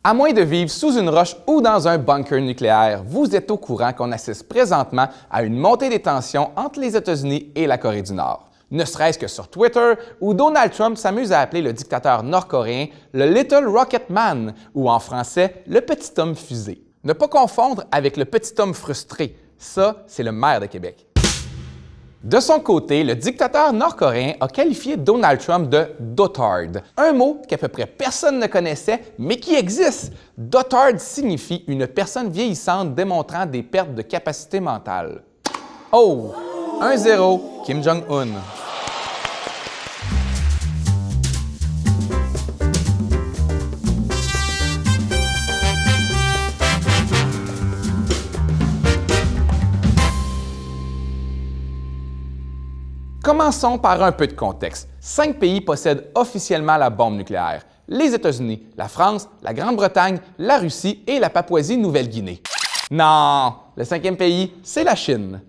À moins de vivre sous une roche ou dans un bunker nucléaire, vous êtes au courant qu'on assiste présentement à une montée des tensions entre les États-Unis et la Corée du Nord. Ne serait-ce que sur Twitter, où Donald Trump s'amuse à appeler le dictateur nord-coréen le Little Rocket Man, ou en français, le petit homme fusée. Ne pas confondre avec le petit homme frustré, ça, c'est le maire de Québec. De son côté, le dictateur nord-coréen a qualifié Donald Trump de « dotard », un mot qu'à peu près personne ne connaissait, mais qui existe. Dotard signifie une personne vieillissante démontrant des pertes de capacité mentale. Oh! 1-0, Kim Jong-un. Commençons par un peu de contexte. 5 pays possèdent officiellement la bombe nucléaire. Les États-Unis, la France, la Grande-Bretagne, la Russie et la Papouasie-Nouvelle-Guinée. Non! Le 5e pays, c'est la Chine.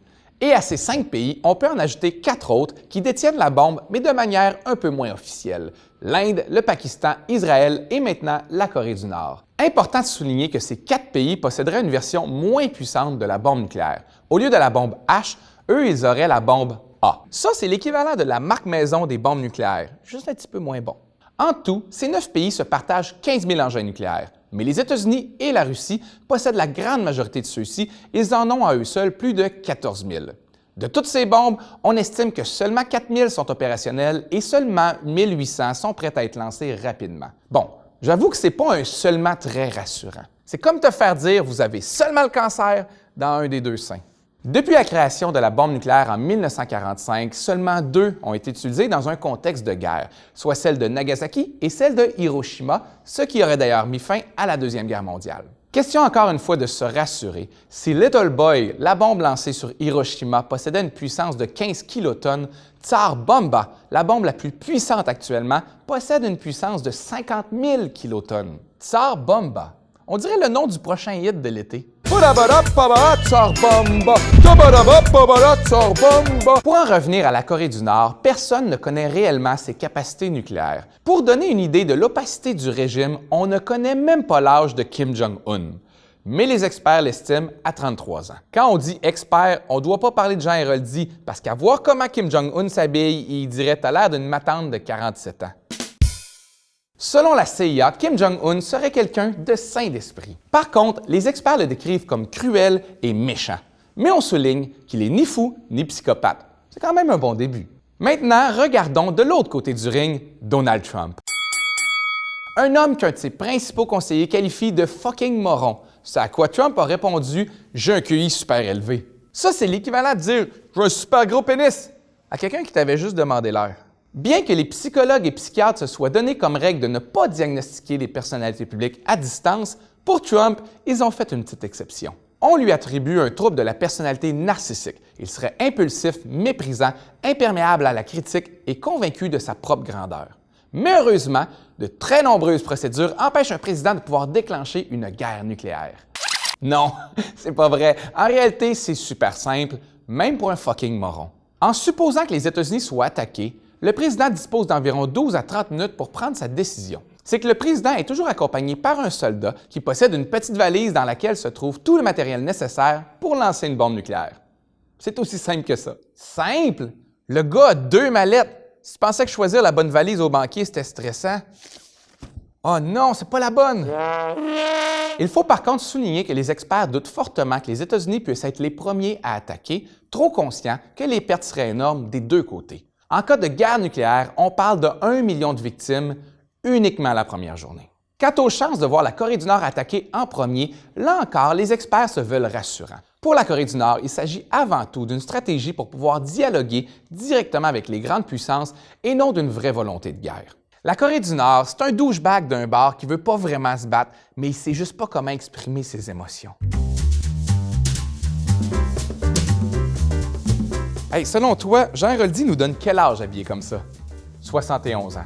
Et à ces 5 pays, on peut en ajouter 4 autres qui détiennent la bombe, mais de manière un peu moins officielle. L'Inde, le Pakistan, Israël et maintenant la Corée du Nord. Important de souligner que ces 4 pays posséderaient une version moins puissante de la bombe nucléaire. Au lieu de la bombe H, eux, ils auraient la bombe A. Ça, c'est l'équivalent de la marque maison des bombes nucléaires, juste un petit peu moins bon. En tout, ces 9 pays se partagent 15 000 engins nucléaires, mais les États-Unis et la Russie possèdent la grande majorité de ceux-ci, ils en ont à eux seuls plus de 14 000. De toutes ces bombes, on estime que seulement 4 000 sont opérationnelles et seulement 1 800 sont prêtes à être lancées rapidement. Bon, j'avoue que c'est pas un seulement très rassurant. C'est comme te faire dire « vous avez seulement le cancer » dans un des 2 seins. Depuis la création de la bombe nucléaire en 1945, seulement 2 ont été utilisées dans un contexte de guerre, soit celle de Nagasaki et celle de Hiroshima, ce qui aurait d'ailleurs mis fin à la Deuxième Guerre mondiale. Question encore une fois de se rassurer, si Little Boy, la bombe lancée sur Hiroshima, possédait une puissance de 15 kilotonnes, Tsar Bomba, la bombe la plus puissante actuellement, possède une puissance de 50 000 kilotonnes. Tsar Bomba. On dirait le nom du prochain hit de l'été. Pour en revenir à la Corée du Nord, personne ne connaît réellement ses capacités nucléaires. Pour donner une idée de l'opacité du régime, on ne connaît même pas l'âge de Kim Jong-un. Mais les experts l'estiment à 33 ans. Quand on dit expert, on ne doit pas parler de Jean Héroldi, parce qu'à voir comment Kim Jong-un s'habille, il dirait « t'as l'air d'une matante de 47 ans ». Selon la CIA, Kim Jong-un serait quelqu'un de sain d'esprit. Par contre, les experts le décrivent comme cruel et méchant. Mais on souligne qu'il est ni fou ni psychopathe. C'est quand même un bon début. Maintenant, regardons de l'autre côté du ring, Donald Trump. Un homme qu'un de ses principaux conseillers qualifie de fucking moron. C'est à quoi Trump a répondu « J'ai un QI super élevé ». Ça, c'est l'équivalent de dire « J'ai un super gros pénis » à quelqu'un qui t'avait juste demandé l'heure. Bien que les psychologues et psychiatres se soient donné comme règle de ne pas diagnostiquer les personnalités publiques à distance, pour Trump, ils ont fait une petite exception. On lui attribue un trouble de la personnalité narcissique. Il serait impulsif, méprisant, imperméable à la critique et convaincu de sa propre grandeur. Mais heureusement, de très nombreuses procédures empêchent un président de pouvoir déclencher une guerre nucléaire. Non, c'est pas vrai. En réalité, c'est super simple, même pour un fucking moron. En supposant que les États-Unis soient attaqués, le président dispose d'environ 12 à 30 minutes pour prendre sa décision. C'est que le président est toujours accompagné par un soldat qui possède une petite valise dans laquelle se trouve tout le matériel nécessaire pour lancer une bombe nucléaire. C'est aussi simple que ça. Simple? Le gars a 2 mallettes. Si tu pensais que choisir la bonne valise au banquier, c'était stressant. Oh non, c'est pas la bonne! Il faut par contre souligner que les experts doutent fortement que les États-Unis puissent être les premiers à attaquer, trop conscients que les pertes seraient énormes des 2 côtés. En cas de guerre nucléaire, on parle de 1 million de victimes uniquement la première journée. Quant aux chances de voir la Corée du Nord attaquer en premier, là encore, les experts se veulent rassurants. Pour la Corée du Nord, il s'agit avant tout d'une stratégie pour pouvoir dialoguer directement avec les grandes puissances et non d'une vraie volonté de guerre. La Corée du Nord, c'est un douchebag d'un bar qui veut pas vraiment se battre, mais il sait juste pas comment exprimer ses émotions. Hey, selon toi, Jean Héroldi nous donne quel âge habillé comme ça? 71 ans.